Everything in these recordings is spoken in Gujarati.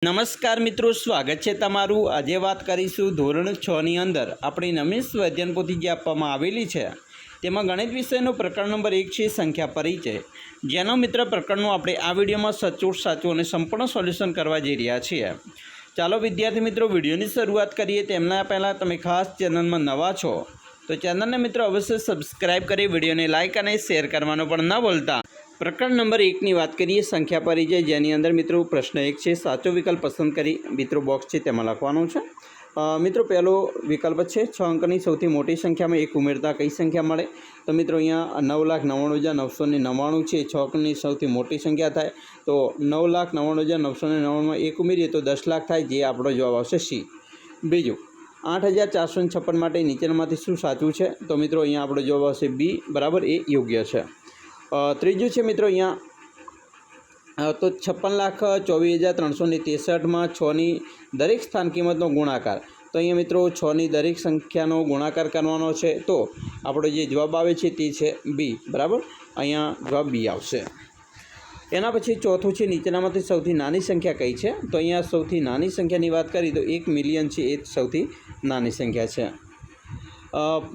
નમસ્કાર મિત્રો, સ્વાગત છે તમારું। આજે વાત કરીશું ધોરણ 6ની અંદર આપણી નવી સ્વાધ્યાયન પોથી જે આપવામાં આવેલી છે તેમાં ગણિત વિષયનો પ્રકરણ નંબર 1 છે સંખ્યા પરિચય, જેનો મિત્ર પ્રકરણનું આપણે આ વિડીયોમાં સચોટ સાચું અને સંપૂર્ણ સોલ્યુશન કરવા જઈ રહ્યા છીએ। ચાલો વિદ્યાર્થી મિત્રો વિડીયોની શરૂઆત કરીએ। તેમના પહેલાં તમે ખાસ ચેનલમાં નવા છો તો ચેનલને મિત્રો અવશ્ય સબસ્ક્રાઈબ કરી વિડીયોને લાઇક અને શેર કરવાનું પણ ન ભૂલતા। પ્રકરણ નંબર 1ની વાત કરીએ સંખ્યા પરિચય, જેની અંદર મિત્રો પ્રશ્ન 1 છે, સાચો વિકલ્પ પસંદ કરી મિત્રો બોક્સ છે તેમાં લખવાનું છે। મિત્રો પહેલો વિકલ્પ છે 6 અંકની સૌથી મોટી સંખ્યામાં 1 ઉમેરતા કઈ સંખ્યા મળે? તો મિત્રો અહીંયા 9,99,999 છે, 6 અંકની સૌથી મોટી સંખ્યા થાય તો 9,99,999 માં 1 ઉમેરીએ તો 10 લાખ થાય, જે આપણો જવાબ આવશે સી। બીજું 8,456 માટે નીચેનામાંથી શું સાચું છે? તો મિત્રો અહીંયા આપણો જવાબ આવશે બી બરાબર એ યોગ્ય છે। ત્રીજું છે મિત્રો અહીંયા તો 56,24,363 માં 6ની દરેક સ્થાન કિંમતનો ગુણાકાર। તો અહીંયા મિત્રો 6ની દરેક સંખ્યાનો ગુણાકાર કરવાનો છે, તો આપણો જે જવાબ આવે છે તે છે બી બરાબર, અહીંયા જવાબ બી આવશે। એના પછી ચોથું છે નીચેનામાંથી સૌથી નાની સંખ્યા કઈ છે? તો અહીંયા સૌથી નાની સંખ્યાની વાત કરી તો 1 મિલિયન છે, એ સૌથી નાની સંખ્યા છે।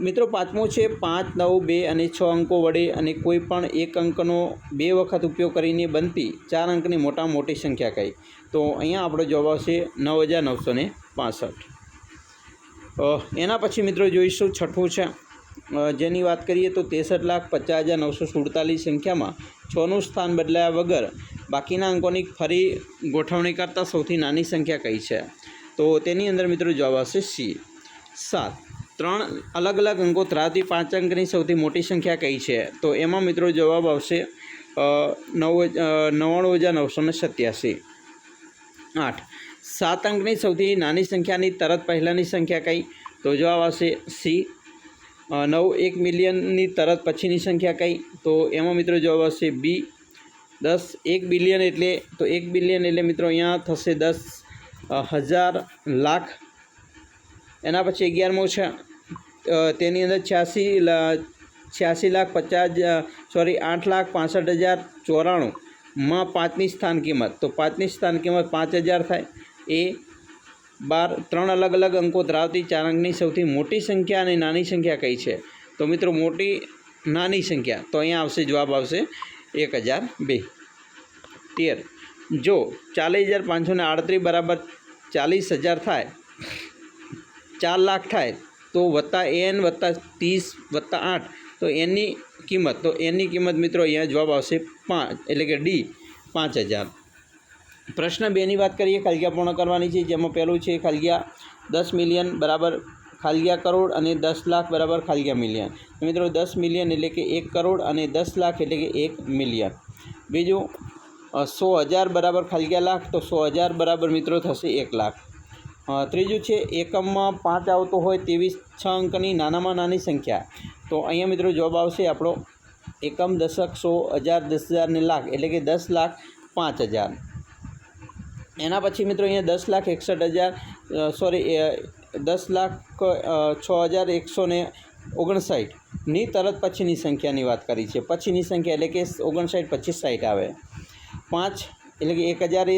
મિત્રો પાંચમું છે 5, 9, 2 અને 6 અંકો વડે અને કોઈ પણ એક અંકનો 2 વખત ઉપયોગ કરીને બનતી 4 અંકની મોટામાં મોટી સંખ્યા કઈ? તો અહીંયા આપણો જવાબ આવશે 9,965। એના પછી મિત્રો જોઈશું છઠ્ઠું છે, જેની વાત કરીએ તો 63,50,947 સંખ્યામાં 6નું સ્થાન બદલાયા વગર બાકીના અંકોની ફરી ગોઠવણી કરતાં સૌથી નાની સંખ્યા કઈ છે? તો તેની અંદર મિત્રો જવાબ આવશે સી। 7, 3 અલગ અલગ અંકો ધરાવતી 5 અંકની સૌથી મોટી સંખ્યા કઈ છે? તો એમાં મિત્રો જવાબ આવશે 99,987। 8, 7 અંકની સૌથી નાની સંખ્યાની તરત પહેલાંની સંખ્યા કઈ? તો જવાબ આવશે સી। 9, 1 મિલિયનની તરત પછીની સંખ્યા કઈ? તો એમાં મિત્રો જવાબ આવશે બી। 10, 1 બિલિયન એટલે તો 1 બિલિયન એટલે મિત્રો અહીંયા થશે 10,000 લાખ। એના પછી 11મો છે, તેની અંદર 8,65,094 માં 5ની સ્થાન કિંમત, તો 5ની સ્થાન કિંમત 5,000 થાય। એ 12, 3 અલગ અલગ અંકો ધરાવતી 4 અંકની સૌથી મોટી સંખ્યા અને નાની સંખ્યા કઈ છે? તો મિત્રો નાની સંખ્યા, તો અહીંયા આવશે જવાબ આવશે 1,002। 13, જો 40,538 બરાબર 40,000 થાય, 4 લાખ થાય તો વત્તા n વત્તા 30 વત્તા 8, તો એની કિંમત મિત્રો અહીંયા જવાબ આવશે 5 એટલે કે ડી 5,000। પ્રશ્ન 2ની વાત કરીએ, ખાલીયા પૂર્ણ કરવાની છે, જેમાં પહેલું છે ખાલીયા 10 મિલિયન બરાબર ખાલીયા કરોડ અને 10 લાખ બરાબર ખાલીયા મિલિયન। મિત્રો 10 મિલિયન એટલે કે 1 કરોડ અને 10 લાખ એટલે કે 1 મિલિયન। બીજું 100,000 બરાબર ખાલીયા લાખ, તો 100,000 બરાબર મિત્રો થશે 1 લાખ। ત્રીજું છે એકમમાં 5 આવતો હોય તેવી 6 અંકની નાનામાં નાની સંખ્યા। તો અહીંયા મિત્રો જવાબ આવશે આપણો એકમ, દશક, 100,000, 10,000 ને લાખ એટલે કે 10,05,000। એના પછી મિત્રો અહીંયા 10,06,159ની તરત પછીની સંખ્યાની વાત કરી છે। પછીની સંખ્યા એટલે કે 59 25 60 આવે। 5 એટલે કે 1,000 એ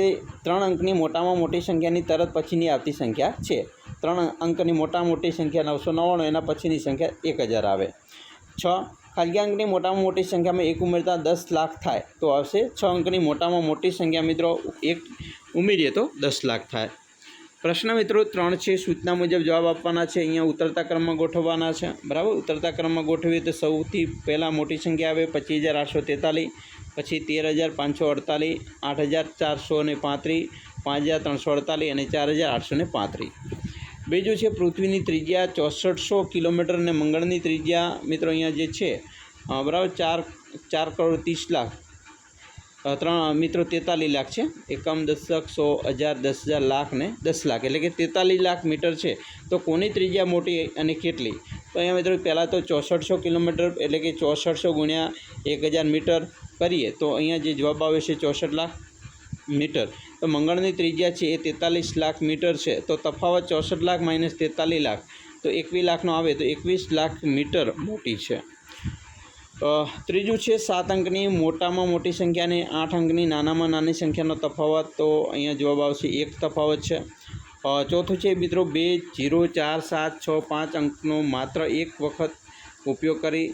3 અંકની મોટામાં મોટી સંખ્યાની તરત પછીની આવતી સંખ્યા છે। 3 અંકની મોટામાં મોટી સંખ્યા 999, એના પછીની સંખ્યા 1,000 આવે। 6 ખાલીયા અંકની મોટામાં મોટી સંખ્યામાં 1 ઉમેરતા 10 લાખ થાય, તો આવશે 6 અંકની મોટામાં મોટી સંખ્યા મિત્રો 1 ઉમેરીએ તો 10 લાખ થાય। પ્રશ્ન મિત્રો 3 છે, સૂચના મુજબ જવાબ આપવાના છે। અહીંયા ઉતરતા ક્રમમાં ગોઠવવાના છે બરાબર। ઉતરતા ક્રમમાં ગોઠવીએ તો સૌથી પહેલાં મોટી સંખ્યા આવે 25,843, પછી 13,548, 8,435, 5,348 અને 4,835। બીજું છે પૃથ્વીની ત્રિજ્યા 6400 કિલોમીટર અને મંગળની ત્રિજ્યા મિત્રો અહીંયા જે છે બરાબર 4,30,00,000 મિત્રો 43 લાખ છે। એકમ, દશક, 100,000, 10,000, લાખ ને 10 લાખ એટલે કે 43 લાખ મીટર છે। તો કોની ત્રિજ્યા મોટી અને કેટલી? તો અહીંયા મિત્રો પહેલાં તો 6400 કિલોમીટર એટલે કે 6400 ગુણ્યા 1,000 મીટર કરીએ તો અહીંયા જે જવાબ આવે છે 64 લાખ મીટર। તો મંગળની ત્રિજ્યા છે એ 43 લાખ મીટર છે, તો તફાવત 64 લાખ - 43 લાખ, તો 21 લાખનો આવે, તો 21 લાખ મીટર મોટી છે। ત્રીજું છે 7 અંકની મોટામાં મોટી સંખ્યા અને 8 અંકની નાનામાં નાની સંખ્યાનો તફાવત. તો અહીંયા જવાબ આવશે 1 તફાવત છે. ચોથું છે મિત્રો 2, 0, 4, 7, 6, 5 અંકનો માત્ર એક વખત ઉપયોગ કરી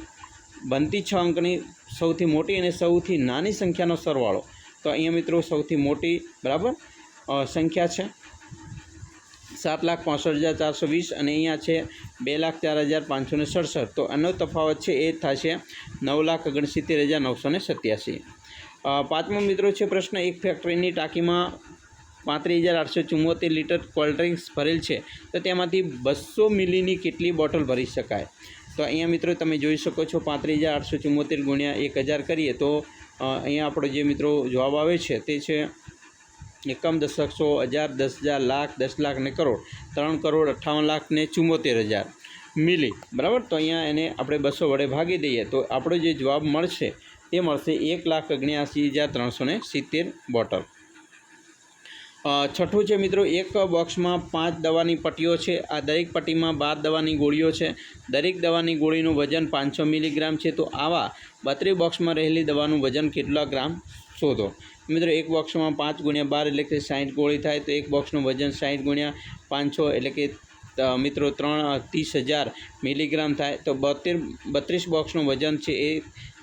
બનતી 6 અંકની સૌથી મોટી અને સૌથી નાની સંખ્યાનો સરવાળો. તો અહીંયા મિત્રો સૌથી મોટી બરાબર સંખ્યા છે 7,65,420 અને અહીંયા છે 2,04,567. તો આનો તફાવત છે એ થશે 9,69,987. પાંચમો મિત્રો છે પ્રશ્ન, એક ફેક્ટરીની ટાંકીમાં 35,874 લીટર કોલ્ડ ડ્રિંક્સ ભરેલ છે, તો તેમાંથી 200 મિલીની કેટલી બોટલ ભરી શકાય? તો અહીંયા મિત્રો તમે જોઈ શકો છો 35,874 ગુણ્યા 1,000 કરીએ તો અહીંયા આપણો જે મિત્રો જવાબ આવે છે તે છે એકમ, દશક, 100, હજાર, 10,000, લાખ, 10 લાખ ને કરોડ. 3,58,74,000 મિલી બરાબર. તો અહીંયા એને આપણે 200 વડે ભાગી દઈએ તો આપણો જે જવાબ મળશે તે મળશે 1,79,370 બોટલ. છઠ્ઠું છે મિત્રો, એક બોક્સમાં 5 દવાની પટ્ટીઓ છે. આ દરેક પટ્ટીમાં 12 દવાની ગોળીઓ છે. દરેક દવાની ગોળીનું વજન 500 મિલીગ્રામ છે. તો આવા 32 બોક્સમાં રહેલી દવાનું વજન કેટલા ગ્રામ શોધો? મિત્રો એક બોક્સમાં 5 ગુણ્યા 12 એટલે કે 60 ગોળી થાય. તો એક બોક્સનું વજન 60 ગુણ્યા 500 એટલે કે મિત્રો 30,000 મિલીગ્રામ થાય. તો 32 બોક્સનું વજન છે એ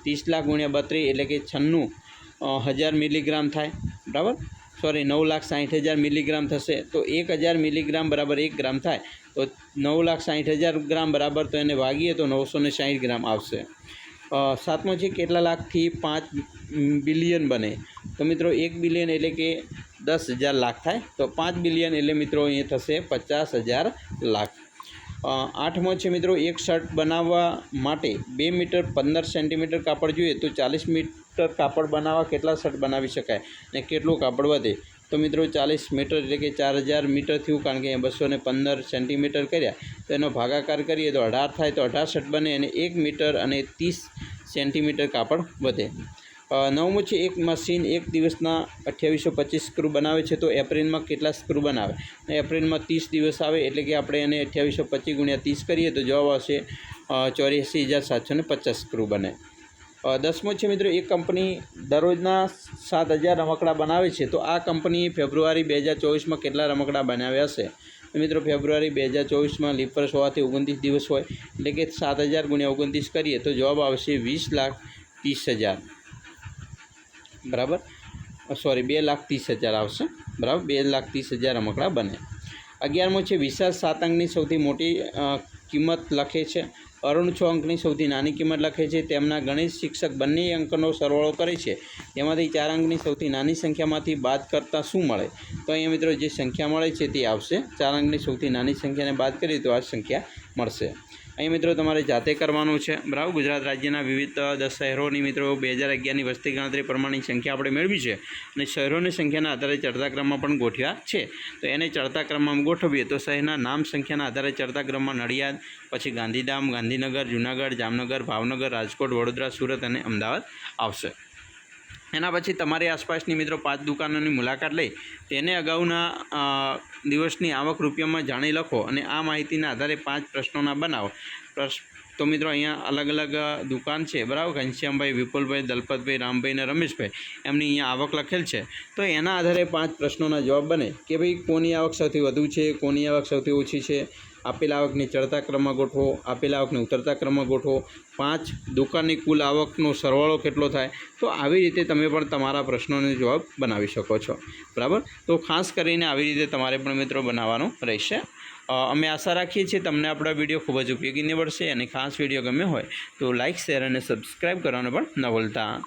30 લાખ ગુણ્યા 32 એટલે કે 96,000 મિલીગ્રામ થાય બરાબર. 9,60,000 મિલીગ્રામ થશે. તો 1,000 મિલીગ્રામ બરાબર 1 ગ્રામ થાય. તો 9,60,000 ગ્રામ બરાબર તો એને ભાગીએ તો 960 ગ્રામ આવશે. સાતમો છે કેટલા લાખથી 5 બિલિયન બને? તો મિત્રો 1 બિલિયન એટલે કે 10,000 લાખ થાય. તો 5 બિલિયન એટલે મિત્રો એ થશે 50,000 લાખ. આઠમો છે મિત્રો, એક શર્ટ બનાવવા માટે 2 મીટર 15 સેન્ટીમીટર કાપડ જોઈએ તો 40 મીટર કાપડ બનાવવા કેટલા શર્ટ બનાવી શકાય અને કેટલું કાપડ વધે? તો મિત્રો 40 મીટર એટલે કે 4,000 મીટર થયું, કારણ કે 215 સેન્ટીમીટર કર્યા તો એનો ભાગાકાર કરીએ તો 18 થાય. તો 18 શર્ટ બને અને 1 મીટર અને 30 સેન્ટીમીટર કાપડ વધે. નવમું છે, એક મશીન એક દિવસના 2825 સ્ક્રૂ બનાવે છે તો એપ્રિલમાં કેટલા સ્ક્રૂ બનાવે? એપ્રિલમાં 30 દિવસ આવે એટલે કે આપણે એને 2825 ગુણ્યા 30 કરીએ તો જવાબ આવશે 84,750 સ્ક્રૂ બને. દસમો છે મિત્રો, એક કંપની દરરોજના 7,000 રમકડાં બનાવે છે તો આ કંપનીએ ફેબ્રુઆરી 2024માં કેટલા રમકડાં બનાવ્યા હશે? મિત્રો ફેબ્રુઆરી 2024માં લીપ વર્ષ હોવાથી 29 દિવસ હોય એટલે કે 7,000 ગુણ્યા 29 કરીએ તો જવાબ આવશે 20,30,000 બરાબર. 2,30,000 આવશે બરાબર. 2,30,000 રમકડાં બને. 11મો છે, વિશાળ 7 અંકની સૌથી મોટી કિંમત લખે છે, અરુણ 6 અંકની સૌથી નાની કિંમત લખે છે. તેમના ગણિત શિક્ષક બંને અંકનો સરવાળો કરે છે, તેમાંથી 4 અંકની સૌથી નાની સંખ્યામાંથી બાદ કરતાં શું મળે? તો અહીંયા મિત્રો જે સંખ્યા મળે છે તે આવશે. 4 અંકની સૌથી નાની સંખ્યાને બાદ કરીએ તો આ સંખ્યા મળશે. અહીં મિત્રો તમારે જાતે કરવાનું છે બરાબર. ગુજરાત રાજ્યના વિવિધ 10 શહેરોની મિત્રો 2011ની વસ્તી ગણતરી પ્રમાણેની સંખ્યા આપણે મેળવી છે અને શહેરોની સંખ્યાના આધારે ચડતા ક્રમમાં પણ ગોઠવ્યા છે. તો એને ચડતા ક્રમમાં ગોઠવીએ તો શહેરના નામ સંખ્યાના આધારે ચડતા ક્રમમાં નડિયાદ, પછી ગાંધીધામ, ગાંધીનગર, જૂનાગઢ, જામનગર, ભાવનગર, રાજકોટ, વડોદરા, સુરત અને અમદાવાદ આવશે. એના પછી તમારી આસપાસની મિત્રો 5 દુકાનોની મુલાકાત લઈ તેને અગાઉના દિવસની આવક રૂપિયામાં જાણી લખો અને આ માહિતીના આધારે 5 પ્રશ્નોના બનાવો. તો મિત્રો અહીંયા અલગ અલગ દુકાન છે બરાબર. ઘનશ્યામભાઈ, વિપુલભાઈ, દલપતભાઈ, રામભાઈ અને રમેશભાઈ એમની અહીંયા આવક લખેલ છે. તો એના આધારે 5 પ્રશ્નોના જવાબ બને કે ભાઈ કોની આવક સૌથી વધુ છે, કોની આવક સૌથી ઓછી છે, આપેલ આવકની ચડતા ક્રમમાં ગોઠવો, આપેલ આવકને ઉતરતા ક્રમમાં ગોઠવો, 5 દુકાનની કુલ આવકનો સરવાળો કેટલો થાય. તો આવી રીતે તમે પણ તમારા પ્રશ્નોનો જવાબ બનાવી શકો છો બરાબર. તો ખાસ કરીને આવી રીતે તમારે પણ મિત્રો બનાવવાનો રહેશે. અમે આશા રાખીએ છીએ તમને આપણા વિડીયો ખૂબ જ ઉપયોગી નીવડશે અને ખાસ વિડીયો ગમ્યો હોય તો લાઇક, શેર અને સબસ્ક્રાઈબ કરવાનું પણ ન ભૂલતા.